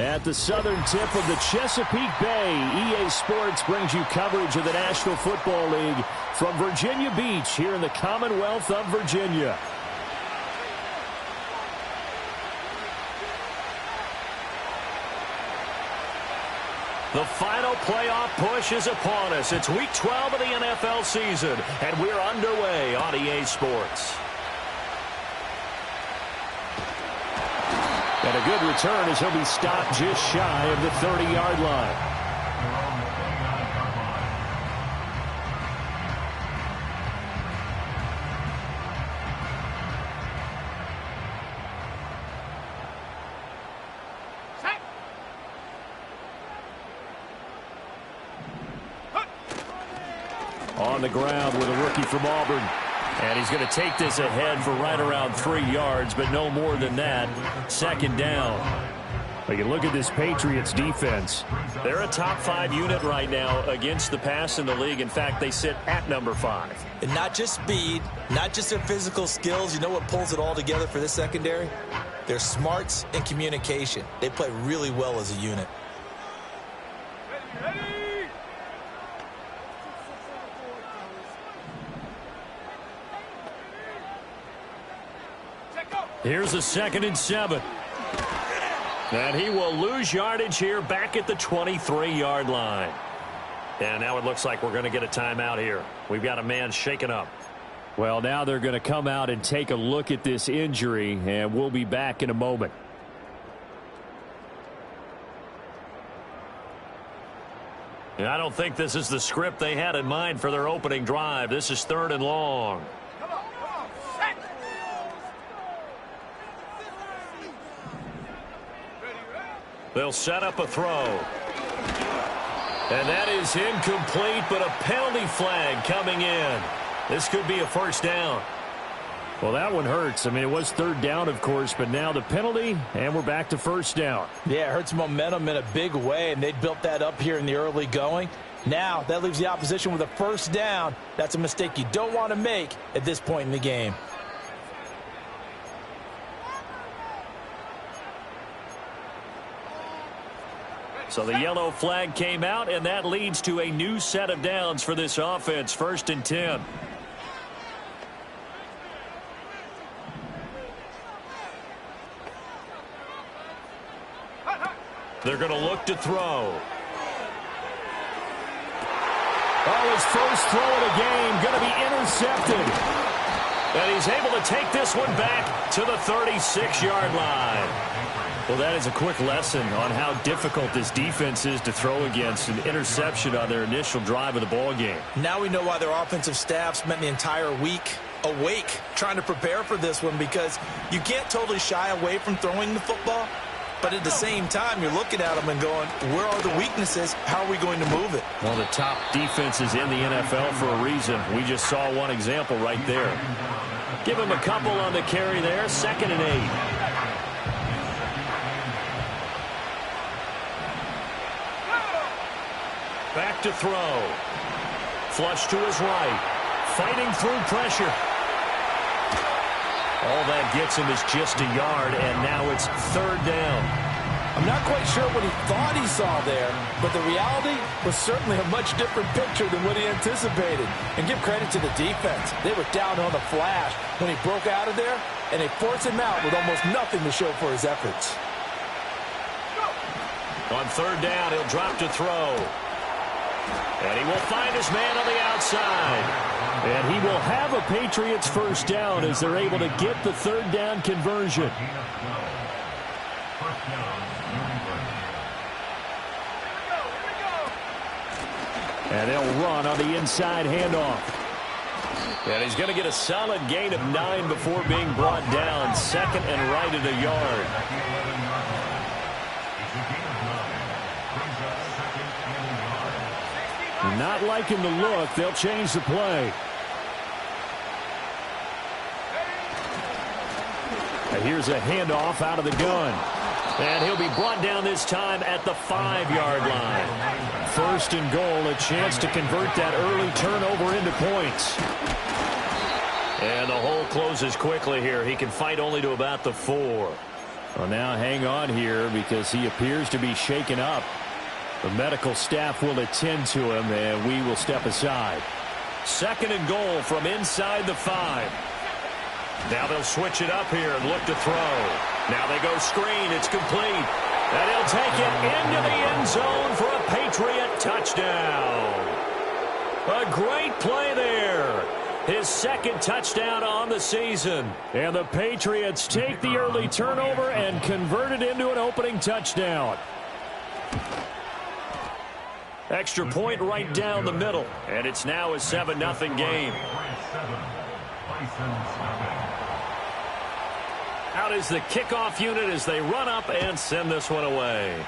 At the southern tip of the Chesapeake Bay, EA Sports brings you coverage of the National Football League from Virginia Beach here in the Commonwealth of Virginia. The final playoff push is upon us. It's Week 12 of the NFL season, and we're underway on EA Sports. And a good return as he'll be stopped just shy of the 30-yard line. On the ground with a rookie from Auburn. And he's going to take this ahead for right around 3 yards, but no more than that. Second down. We can look at this Patriots defense. They're a top 5 unit right now against the pass in the league. In fact, they sit at number 5. And not just speed, not just their physical skills. You know what pulls it all together for this secondary? Their smarts and communication. They play really well as a unit. Here's a 2nd and 7. And he will lose yardage here back at the 23-yard line. And now it looks like we're going to get a timeout here. We've got a man shaken up. Well, now they're going to come out and take a look at this injury, and we'll be back in a moment. And I don't think this is the script they had in mind for their opening drive. This is 3rd and long. They'll set up a throw. And that is incomplete, but a penalty flag coming in. This could be a first down. Well, that one hurts. I mean, it was 3rd down, of course, but now the penalty, and we're back to first down. Yeah, it hurts momentum in a big way, and they built that up here in the early going. Now, that leaves the opposition with a first down. That's a mistake you don't want to make at this point in the game. So the yellow flag came out, and that leads to a new set of downs for this offense. 1st and 10. They're going to look to throw. Oh, his first throw of the game going to be intercepted. And he's able to take this one back to the 36-yard line. Well, that is a quick lesson on how difficult this defense is to throw against. An interception on their initial drive of the ball game. Now we know why their offensive staff spent the entire week awake trying to prepare for this one, because you can't totally shy away from throwing the football. But at the same time, you're looking at them and going, where are the weaknesses? How are we going to move it? One of the top defenses in the NFL for a reason. We just saw one example right there. Give him a couple on the carry there. 2nd and 8. Back to throw. Flush to his right. Fighting through pressure. All that gets him is just a yard, and now it's 3rd down. I'm not quite sure what he thought he saw there, but the reality was certainly a much different picture than what he anticipated. And give credit to the defense. They were down on the flash when he broke out of there, and they forced him out with almost nothing to show for his efforts. On 3rd down, he'll drop to throw. And he will find his man on the outside. And he will have a Patriots first down as they're able to get the 3rd down conversion. And they'll run on the inside handoff. And he's going to get a solid gain of 9 before being brought down. 2nd and right at a yard. Not liking the look. They'll change the play. And here's a handoff out of the gun. And he'll be brought down this time at the 5-yard line. 1st and goal, a chance to convert that early turnover into points. And the hole closes quickly here. He can fight only to about the 4. Well, now hang on here because he appears to be shaken up. The medical staff will attend to him, and we will step aside. 2nd and goal from inside the 5. Now they'll switch it up here and look to throw. Now they go screen. It's complete. And he'll take it into the end zone for a Patriot touchdown. A great play there. His 2nd touchdown on the season. And the Patriots take the early turnover and convert it into an opening touchdown. Extra point right down the middle. And it's now a 7-0 game. Out is the kickoff unit as they run up and send this one away.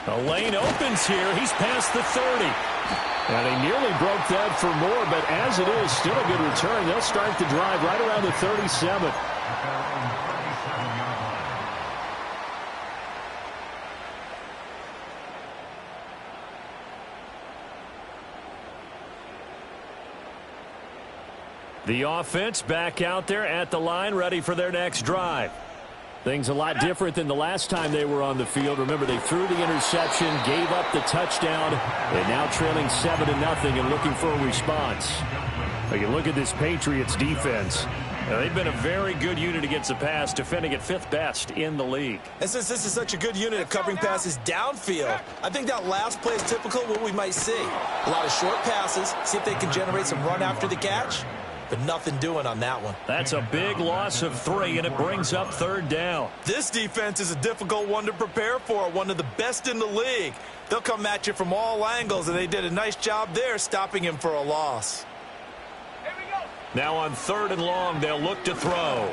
The lane opens here. He's past the 30. And he nearly broke that for more, but as it is, still a good return. They'll start the drive right around the 37. The offense back out there at the line, ready for their next drive. Things a lot different than the last time they were on the field. Remember, they threw the interception, gave up the touchdown, and now trailing 7-0 and looking for a response. But you look at this Patriots defense. They've been a very good unit against the pass, defending at 5th best in the league. And since this is such a good unit at covering passes downfield, I think that last play is typical of what we might see. A lot of short passes, see if they can generate some run after the catch. But nothing doing on that one. That's a big loss of 3, and it brings up 3rd down. This defense is a difficult one to prepare for, one of the best in the league. They'll come at you from all angles, and they did a nice job there stopping him for a loss. Here we go. Now on 3rd and long, they'll look to throw.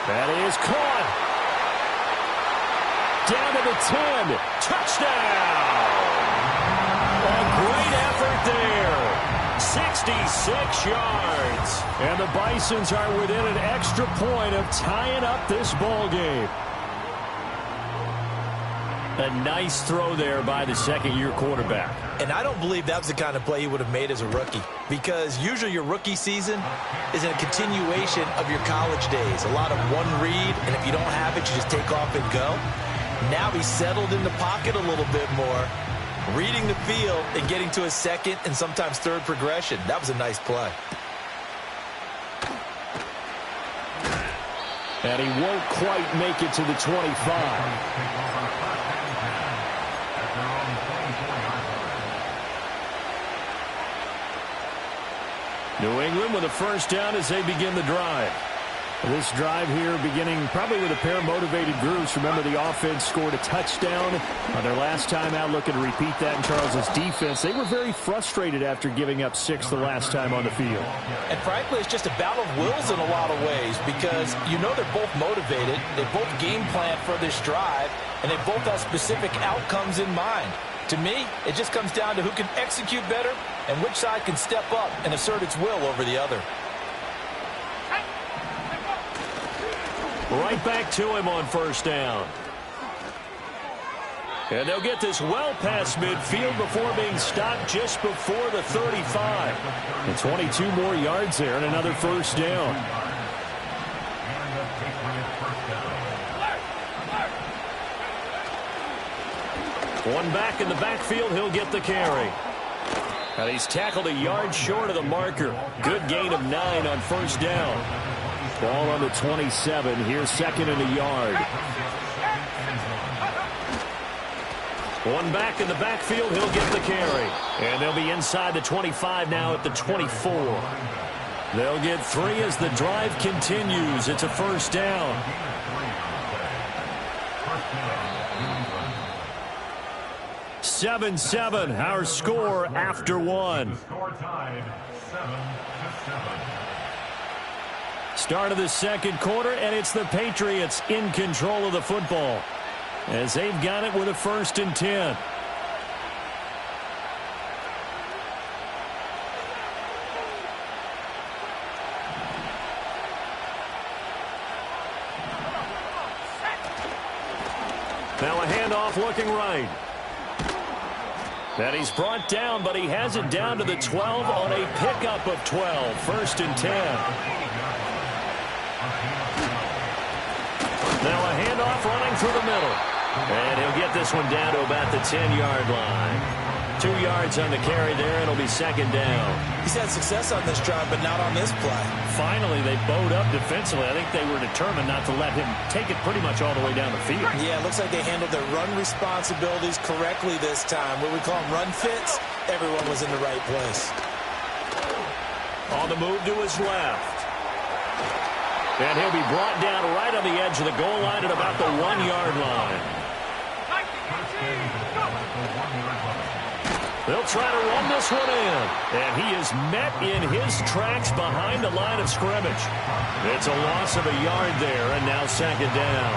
That is caught. Down to the 10. Touchdown! A great effort there. 66 yards. And the Bisons are within an extra point of tying up this ball game. A nice throw there by the 2nd-year quarterback. And I don't believe that was the kind of play he would have made as a rookie, because usually your rookie season is a continuation of your college days. A lot of one read, and if you don't have it, you just take off and go. Now he's settled in the pocket a little bit more, reading the field and getting to a 2nd and sometimes 3rd progression. That was a nice play. And he won't quite make it to the 25. New England with a 1st down as they begin the drive. This drive here beginning probably with a pair of motivated groups. Remember, the offense scored a touchdown on their last time out. Looking to repeat that in Charles's defense. They were very frustrated after giving up 6 the last time on the field. And frankly, it's just a battle of wills in a lot of ways, because you know they're both motivated. They both game plan for this drive, and they both have specific outcomes in mind. To me, it just comes down to who can execute better and which side can step up and assert its will over the other. Right back to him on 1st down. And they'll get this well past midfield before being stopped just before the 35. And 22 more yards there and another 1st down. One back in the backfield, he'll get the carry. And he's tackled a yard short of the marker. Good gain of 9 on 1st down. Ball on the 27. Here's 2nd and a yard. One back in the backfield. He'll get the carry. And they'll be inside the 25 now at the 24. They'll get 3 as the drive continues. It's a 1st down. Seven, our score after 1. Start of the 2nd quarter, and it's the Patriots in control of the football as they've got it with a 1st and 10. Now a handoff looking right. And he's brought down, but he has it down to the 12 on a pickup of 12. 1st and 10. Now a handoff running through the middle. And he'll get this one down to about the 10-yard line. 2 yards on the carry there. It'll be 2nd down. He's had success on this drive, but not on this play. Finally, they bowed up defensively. I think they were determined not to let him take it pretty much all the way down the field. Yeah, it looks like they handled their run responsibilities correctly this time. What we call them run fits, everyone was in the right place. On the move to his left. And he'll be brought down right on the edge of the goal line at about the 1-yard line. They'll try to run this one in. And he is met in his tracks behind the line of scrimmage. It's a loss of a yard there, and now 2nd down.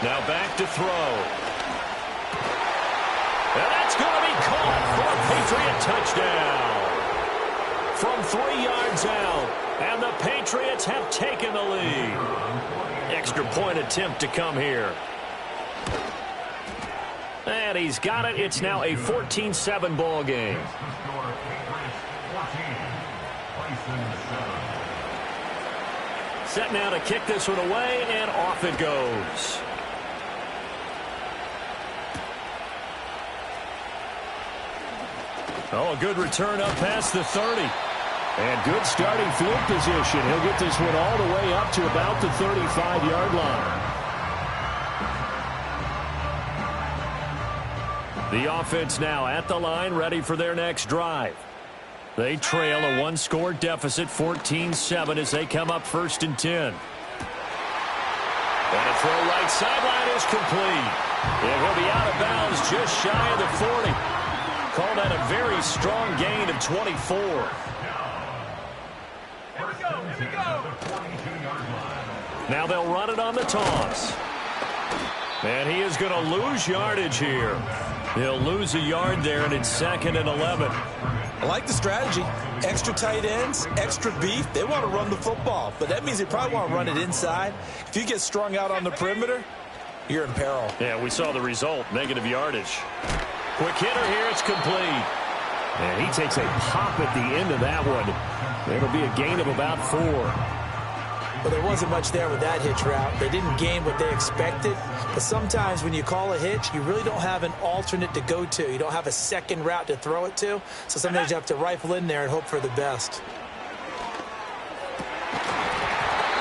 Now back to throw. And that's going to be caught for a Patriot touchdown. From 3 yards out. And the Patriots have taken the lead. Extra point attempt to come here. And he's got it. It's now a 14-7 ball game. Set now to kick this one away, and off it goes. Oh, a good return up past the 30. And good starting field position. He'll get this one all the way up to about the 35-yard line. The offense now at the line, ready for their next drive. They trail a 1-score deficit, 14-7, as they come up 1st and 10. And a throw right sideline is complete. And he'll be out of bounds just shy of the 40. Call that a very strong gain of 24. Now they'll run it on the toss. And he is going to lose yardage here. He'll lose a yard there, and it's 2nd and 11. I like the strategy. Extra tight ends, extra beef. They want to run the football, but that means they probably want to run it inside. If you get strung out on the perimeter, you're in peril. Yeah, we saw the result, negative yardage. Quick hitter here, it's complete. And he takes a pop at the end of that one. It'll be a gain of about 4. Well, there wasn't much there with that hitch route. They didn't gain what they expected. But sometimes when you call a hitch, you really don't have an alternate to go to. You don't have a second route to throw it to. So sometimes you have to rifle in there and hope for the best.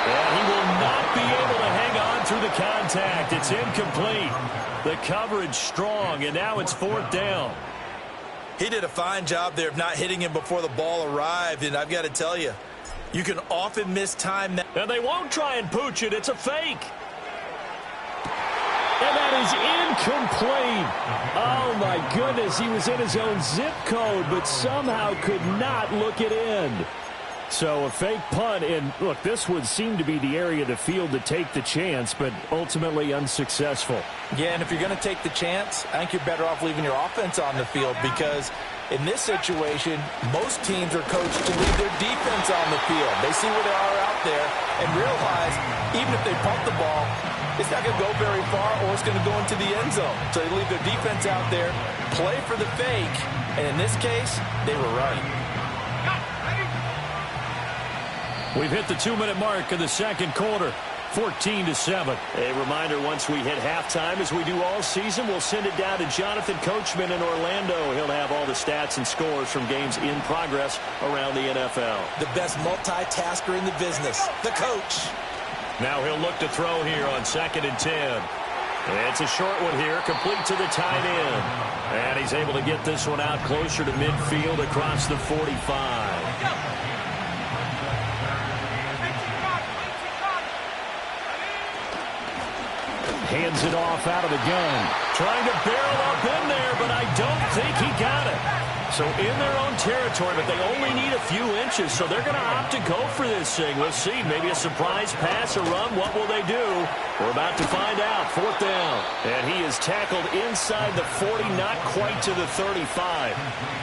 And he will not be able to hang on through the contact. It's incomplete. The coverage strong, and now it's 4th down. He did a fine job there of not hitting him before the ball arrived, and I've got to tell you, you can often miss time. And they won't try and pooch it. It's a fake. And that is incomplete. Oh, my goodness. He was in his own zip code, but somehow could not look it in. So a fake punt, and look, this would seem to be the area of the field to take the chance, but ultimately unsuccessful. Yeah, and if you're going to take the chance, I think you're better off leaving your offense on the field, because in this situation, most teams are coached to leave their defense on the field. They see where they are out there and realize even if they punt the ball, it's not going to go very far or it's going to go into the end zone. So they leave their defense out there, play for the fake, and in this case, they were right. We've hit the 2-minute mark of the second quarter, 14-7. A reminder, once we hit halftime, as we do all season, we'll send it down to Jonathan Coachman in Orlando. He'll have all the stats and scores from games in progress around the NFL. The best multitasker in the business, the coach. Now he'll look to throw here on 2nd and 10. It's a short one here, complete to the tight end. And he's able to get this one out closer to midfield across the 45. Hands it off out of the gun. Trying to barrel up in there, but I don't think he got it. So in their own territory, but they only need a few inches, so they're going to opt to go for this thing. We'll see. Maybe a surprise pass or run. What will they do? We're about to find out. 4th down. And he is tackled inside the 40, not quite to the 35.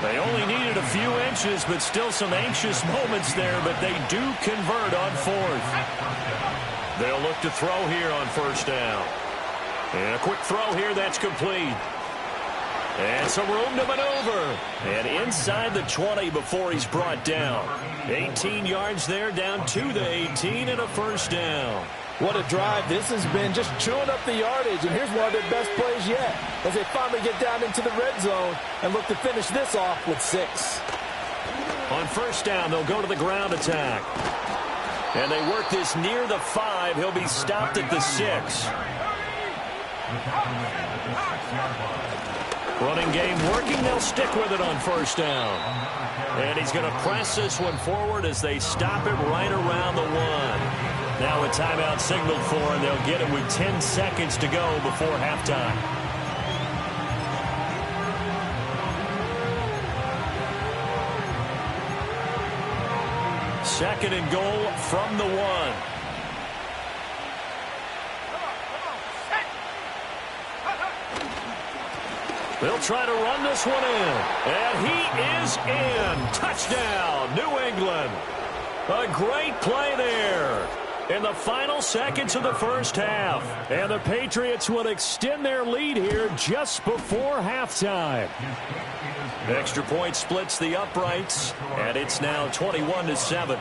They only needed a few inches, but still some anxious moments there, but they do convert on 4th. They'll look to throw here on 1st down. And a quick throw here that's complete. And some room to maneuver. And inside the 20 before he's brought down. 18 yards there, down to the 18 and a 1st down. What a drive this has been, just chewing up the yardage. And here's one of their best plays yet, as they finally get down into the red zone and look to finish this off with 6. On 1st down, they'll go to the ground attack. And they work this near the 5. He'll be stopped at the 6. Running game working. They'll stick with it on 1st down. And he's going to press this one forward as they stop it right around the 1. Now a timeout signaled for, and they'll get it with 10 seconds to go before halftime. Second and goal from the 1. They'll try to run this one in. And he is in. Touchdown, New England. A great play there in the final seconds of the 1st half. And the Patriots will extend their lead here just before halftime. Extra point splits the uprights, and it's now 21-7.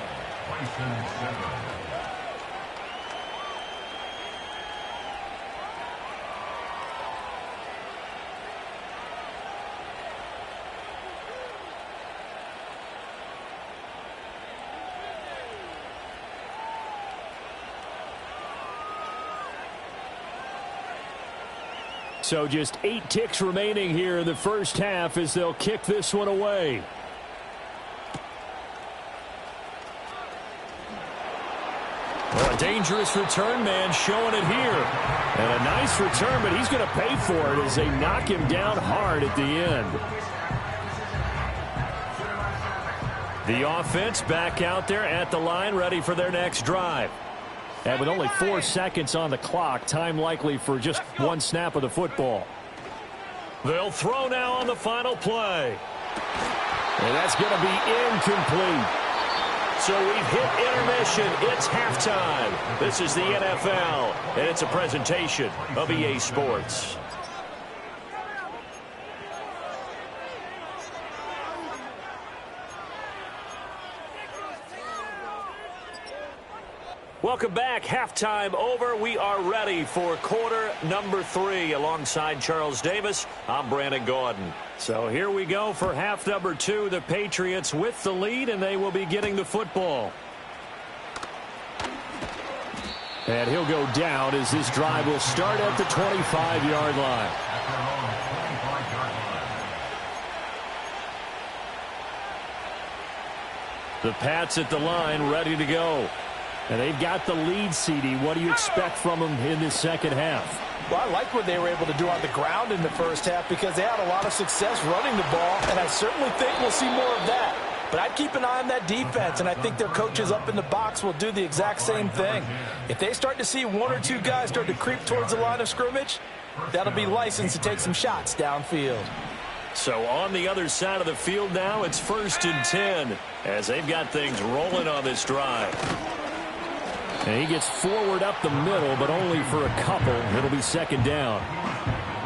So just 8 ticks remaining here in the 1st half as they'll kick this one away. Well, a dangerous return man showing it here. And a nice return, but he's going to pay for it as they knock him down hard at the end. The offense back out there at the line, ready for their next drive. And with only 4 seconds on the clock, time likely for just one snap of the football. They'll throw now on the final play. And that's going to be incomplete. So we've hit intermission. It's halftime. This is the NFL, and it's a presentation of EA Sports. Welcome back. Halftime over. We are ready for quarter number 3. Alongside Charles Davis, I'm Brandon Gaudin. So here we go for half number 2. The Patriots with the lead, and they will be getting the football. And he'll go down as this drive will start at the 25-yard line. The Pats at the line, ready to go. And they've got the lead, CD. What do you expect from them in this second half? Well, I like what they were able to do on the ground in the 1st half because they had a lot of success running the ball, and I certainly think we'll see more of that. But I'd keep an eye on that defense, and I think their coaches up in the box will do the exact same thing. If they start to see 1 or 2 guys start to creep towards the line of scrimmage, that'll be licensed to take some shots downfield. So on the other side of the field now, it's 1st and 10 as they've got things rolling on this drive. And he gets forward up the middle, but only for a couple. It'll be 2nd down.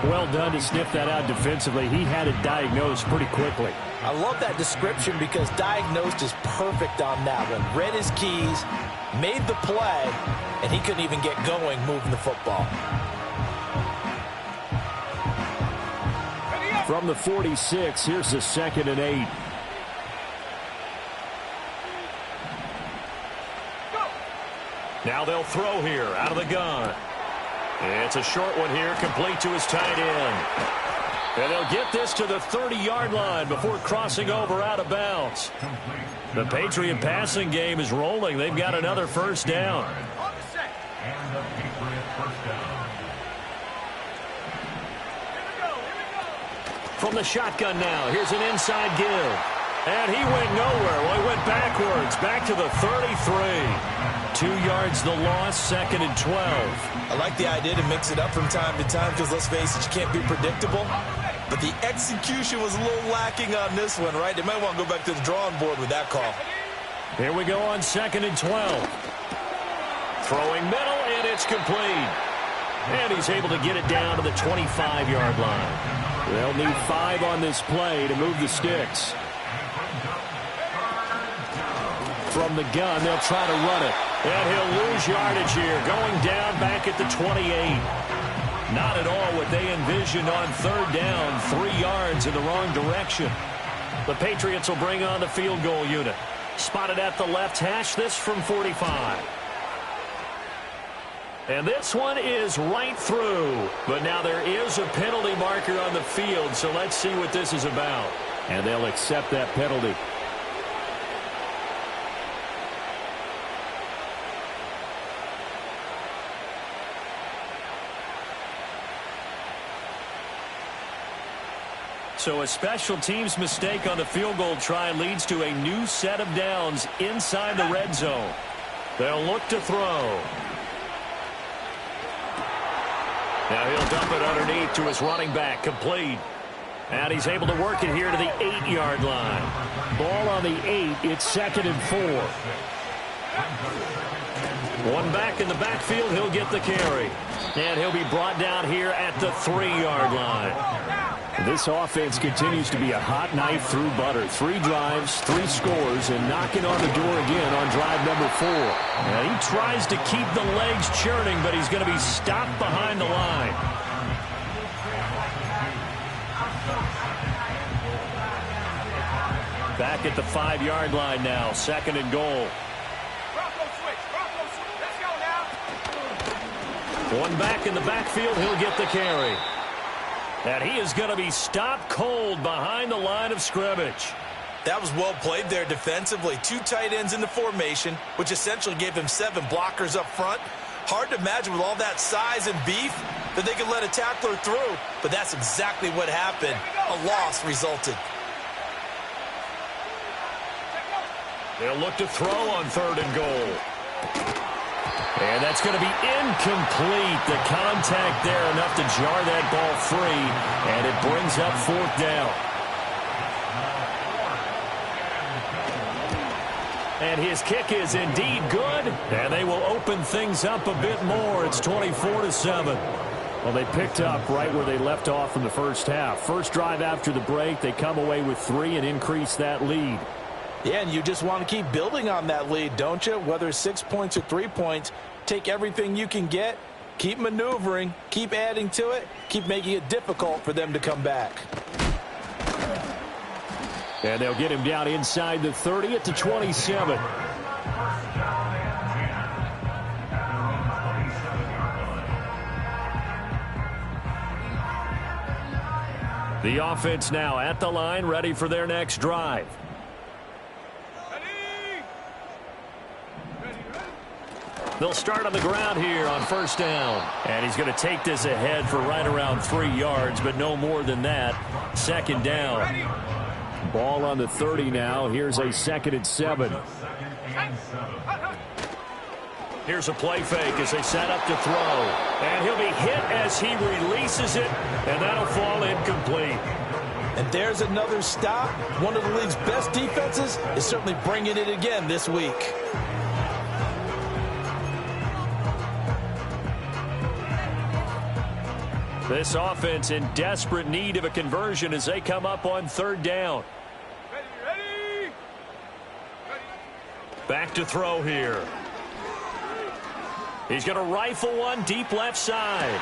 Well done to sniff that out defensively. He had it diagnosed pretty quickly. I love that description because diagnosed is perfect on that one. Read his keys, made the play, and he couldn't even get going moving the football. From the 46, here's the 2nd and 8. Now they'll throw here out of the gun. It's a short one here, complete to his tight end. And they'll get this to the 30-yard line before crossing over out of bounds. The Patriot passing game is rolling. They've got another 1st down. And the Patriot 1st down. from the shotgun now. Here's an inside give. And he went nowhere. Well, he went backwards, back to the 33. 2 yards the loss, 2nd and 12. I like the idea to mix it up from time to time because, let's face it, you can't be predictable. But the execution was a little lacking on this one, right? They might want to go back to the drawing board with that call. Here we go on 2nd and 12. Throwing middle, and it's complete. And he's able to get it down to the 25-yard line. They'll need 5 on this play to move the sticks. From the gun, they'll try to run it. And he'll lose yardage here, going down back at the 28. Not at all what they envisioned on 3rd down, 3 yards in the wrong direction. The Patriots will bring on the field goal unit. Spotted at the left hash, this from 45. And this one is right through. But now there is a penalty marker on the field, so let's see what this is about. And they'll accept that penalty. So a special teams mistake on the field goal try leads to a new set of downs inside the red zone. They'll look to throw. Now he'll dump it underneath to his running back, complete. And he's able to work it here to the 8-yard line. Ball on the 8, it's 2nd and 4. One back in the backfield, he'll get the carry. And he'll be brought down here at the 3-yard line. This offense continues to be a hot knife through butter. 3 drives, 3 scores, and knocking on the door again on drive number 4. And he tries to keep the legs churning, but he's going to be stopped behind the line. Back at the 5-yard line now, 2nd and goal. One back in the backfield, he'll get the carry. And he is going to be stopped cold behind the line of scrimmage. That was well played there defensively. 2 tight ends in the formation, which essentially gave him 7 blockers up front. Hard to imagine with all that size and beef that they could let a tackler through. But that's exactly what happened. A loss resulted. They'll look to throw on 3rd and goal. And that's going to be incomplete. The contact there enough to jar that ball free. And it brings up 4th down. And his kick is indeed good. And they will open things up a bit more. It's 24-7. Well, they picked up right where they left off in the first half. First drive after the break, they come away with 3 and increase that lead. Yeah, and you just want to keep building on that lead, don't you? Whether it's 6 points or 3 points, take everything you can get, keep maneuvering, keep adding to it, keep making it difficult for them to come back. And they'll get him down inside the 30 at the 27. The offense now at the line, ready for their next drive. They'll start on the ground here on 1st down. And he's going to take this ahead for right around 3 yards, but no more than that. 2nd down. Ball on the 30 now. Here's a 2nd and 7. Here's a play fake as they set up to throw. And he'll be hit as he releases it, and that'll fall incomplete. And there's another stop. One of the league's best defenses is certainly bringing it again this week. This offense in desperate need of a conversion as they come up on 3rd down. Ready. Back to throw here. He's going to rifle one deep left side.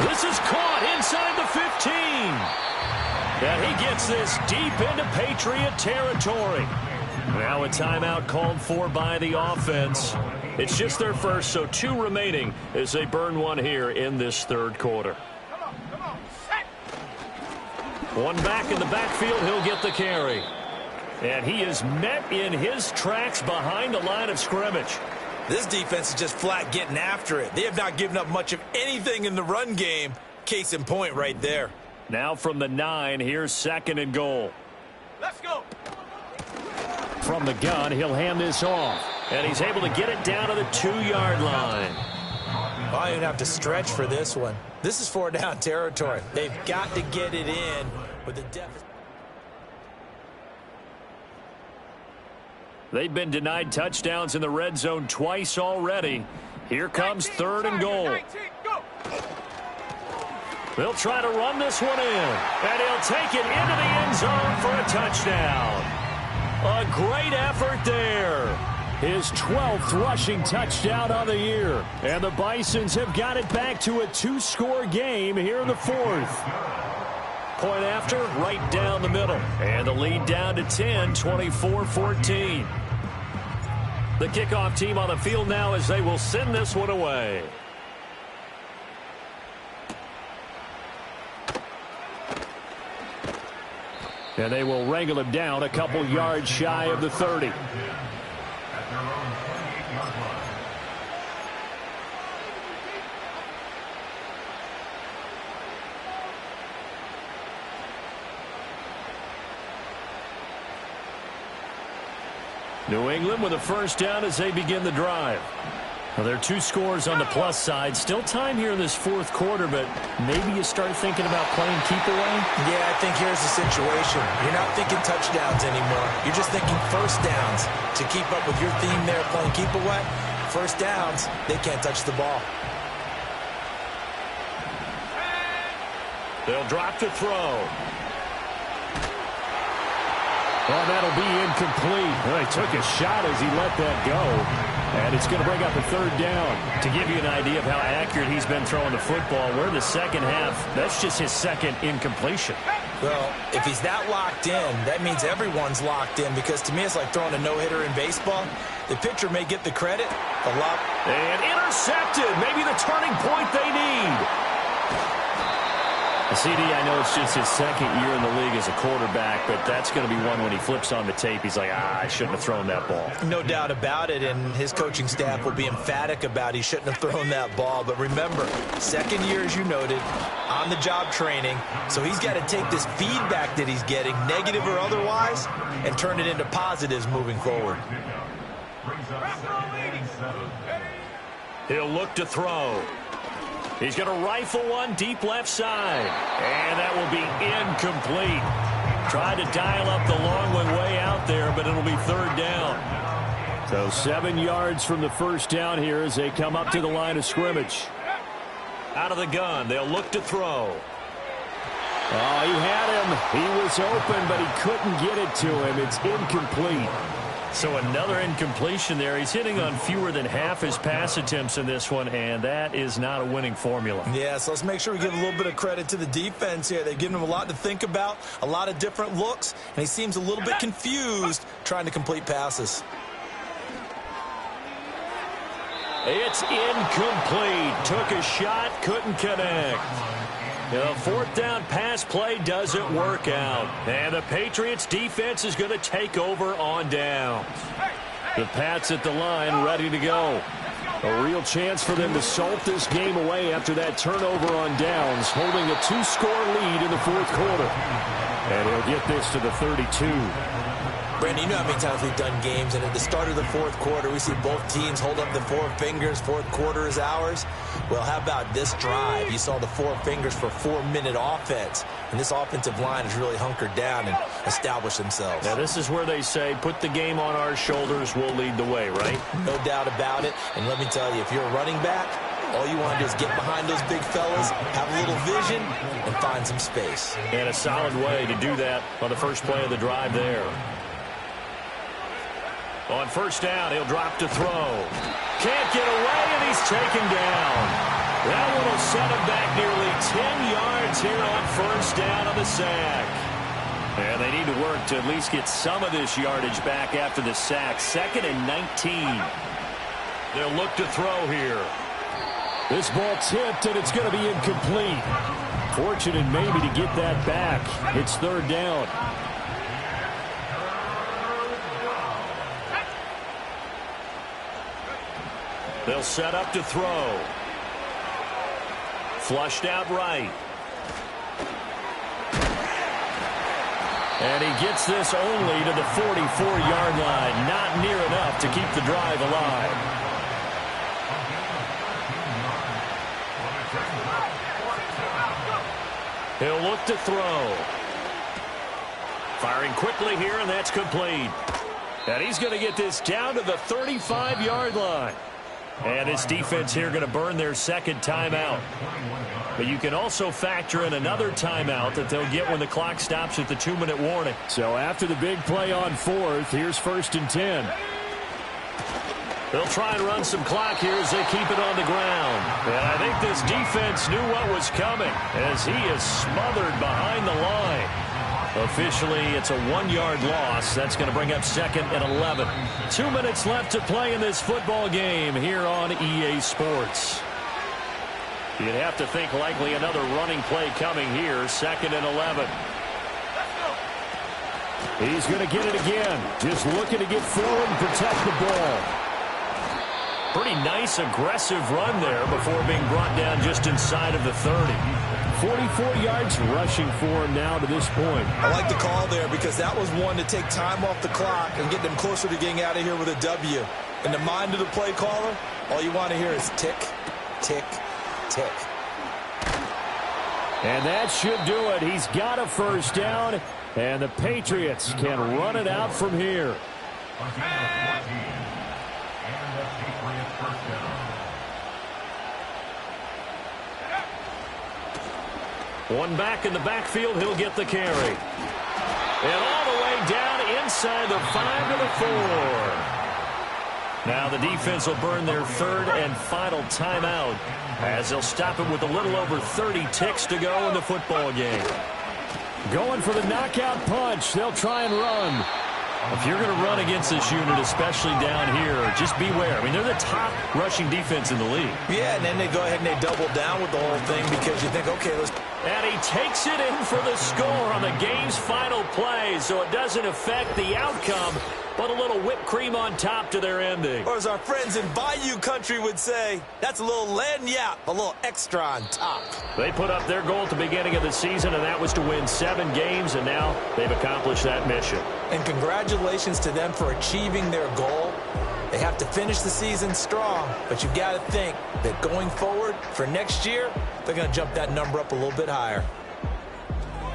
This is caught inside the 15. And he gets this deep into Patriot territory. Now a timeout called for by the offense. It's just their first, so 2 remaining as they burn one here in this 3rd quarter. One back in the backfield, he'll get the carry. And he is met in his tracks behind the line of scrimmage. This defense is just flat getting after it. They have not given up much of anything in the run game. Case in point right there. Now from the 9, here's 2nd and goal. Let's go. From the gun, he'll hand this off. And he's able to get it down to the 2-yard line. I don't even have to stretch for this one. This is 4-down territory. They've got to get it in with the deficit. They've been denied touchdowns in the red zone twice already. Here comes 3rd and goal. 19, go. They'll try to run this one in. And he'll take it into the end zone for a touchdown. A great effort there. His 12th rushing touchdown on the year. And the Bisons have got it back to a 2-score game here in the 4th. Point after, right down the middle. And the lead down to 10, 24-14. The kickoff team on the field now as they will send this one away. And they will wrangle him down a couple yards shy of the 30. New England with a 1st down as they begin the drive. Well, there are 2 scores on the plus side. Still time here in this 4th quarter, but maybe you start thinking about playing keep away? Yeah, I think here's the situation. You're not thinking touchdowns anymore. You're just thinking 1st downs. To keep up with your theme there, playing keep away, 1st downs, they can't touch the ball. They'll drop to throw. Well, that'll be incomplete. Well, he took a shot as he let that go. And it's going to bring up a 3rd down. To give you an idea of how accurate he's been throwing the football, we're in the 2nd half. That's just his 2nd incompletion. Well, if he's that locked in, that means everyone's locked in, because to me it's like throwing a no-hitter in baseball. The pitcher may get the credit, the luck. And intercepted. Maybe the turning point they need. CD, I know it's just his 2nd year in the league as a quarterback, but that's going to be one when he flips on the tape. He's like, I shouldn't have thrown that ball. No doubt about it, and his coaching staff will be emphatic about he shouldn't have thrown that ball. But remember, 2nd year, as you noted, on-the-job training, so he's got to take this feedback that he's getting, negative or otherwise, and turn it into positives moving forward. He'll look to throw. He's going to rifle one deep left side. And that will be incomplete. Tried to dial up the long one way out there, but it'll be 3rd down. So 7 yards from the 1st down here as they come up to the line of scrimmage. Out of the gun, they'll look to throw. Oh, he had him. He was open, but he couldn't get it to him. It's incomplete. So another incompletion there. He's hitting on fewer than half his pass attempts in this one, and that is not a winning formula. Yeah, so let's make sure we give a little bit of credit to the defense here. They've given him a lot to think about, a lot of different looks, and he seems a little bit confused trying to complete passes. It's incomplete. Took a shot, couldn't connect. The 4th down pass play doesn't work out. And the Patriots defense is going to take over on downs. The Pats at the line ready to go. A real chance for them to salt this game away after that turnover on downs, holding a 2-score lead in the 4th quarter. And he'll get this to the 32. Brandon, you know how many times we've done games, and at the start of the 4th quarter, we see both teams hold up the 4 fingers, 4th quarter is ours. Well, how about this drive? You saw the 4 fingers for 4-minute offense, and this offensive line has really hunkered down and established themselves. Now, this is where they say, put the game on our shoulders, we'll lead the way, right? No doubt about it, and let me tell you, if you're a running back, all you want to do is get behind those big fellas, have a little vision, and find some space. And a solid way to do that on the first play of the drive there. On 1st down, he'll drop to throw. Can't get away, and he's taken down. That one will set him back nearly 10 yards here on 1st down on the sack. And they need to work to at least get some of this yardage back after the sack. 2nd and 19. They'll look to throw here. This ball tipped, and it's going to be incomplete. Fortunate maybe to get that back. It's 3rd down. They'll set up to throw. Flushed out right. And he gets this only to the 44-yard line. Not near enough to keep the drive alive. He'll look to throw. Firing quickly here, and that's complete. And he's going to get this down to the 35-yard line. And his defense here going to burn their second timeout. But you can also factor in another timeout that they'll get when the clock stops at the 2-minute warning. So after the big play on fourth, here's 1st and 10. They'll try and run some clock here as they keep it on the ground. And I think this defense knew what was coming as he is smothered behind the line. Officially, it's a 1-yard loss. That's going to bring up 2nd and 11. 2 minutes left to play in this football game here on EA Sports. You'd have to think likely another running play coming here. 2nd and 11. He's going to get it again. Just looking to get forward and protect the ball. Pretty nice, aggressive run there before being brought down just inside of the 30. 44 yards rushing for him now to this point. I like the call there because that was one to take time off the clock and get them closer to getting out of here with a W. In the mind of the play caller, all you want to hear is tick, tick, tick. And that should do it. He's got a first down, and the Patriots can run it out from here. One back in the backfield, he'll get the carry. And all the way down inside the 5 to the 4. Now the defense will burn their 3rd and final timeout as they'll stop it with a little over 30 ticks to go in the football game. Going for the knockout punch. They'll try and run. If you're going to run against this unit, especially down here, just beware. I mean, they're the top rushing defense in the league. Yeah, and then they go ahead and they double down with the whole thing because you think, okay, let's... And he takes it in for the score on the game's final play, so it doesn't affect the outcome, but a little whipped cream on top to their ending. Or as our friends in Bayou Country would say, that's a little lagniappe, a little extra on top. They put up their goal at the beginning of the season, and that was to win 7 games, and now they've accomplished that mission. And congratulations to them for achieving their goal. They have to finish the season strong, but you've got to think that going forward for next year, they're going to jump that number up a little bit higher.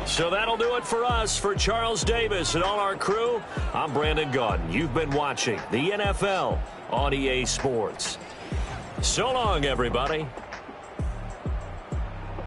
So that'll do it for us. For Charles Davis and all our crew, I'm Brandon Gaudin. You've been watching the NFL on EA Sports. So long, everybody.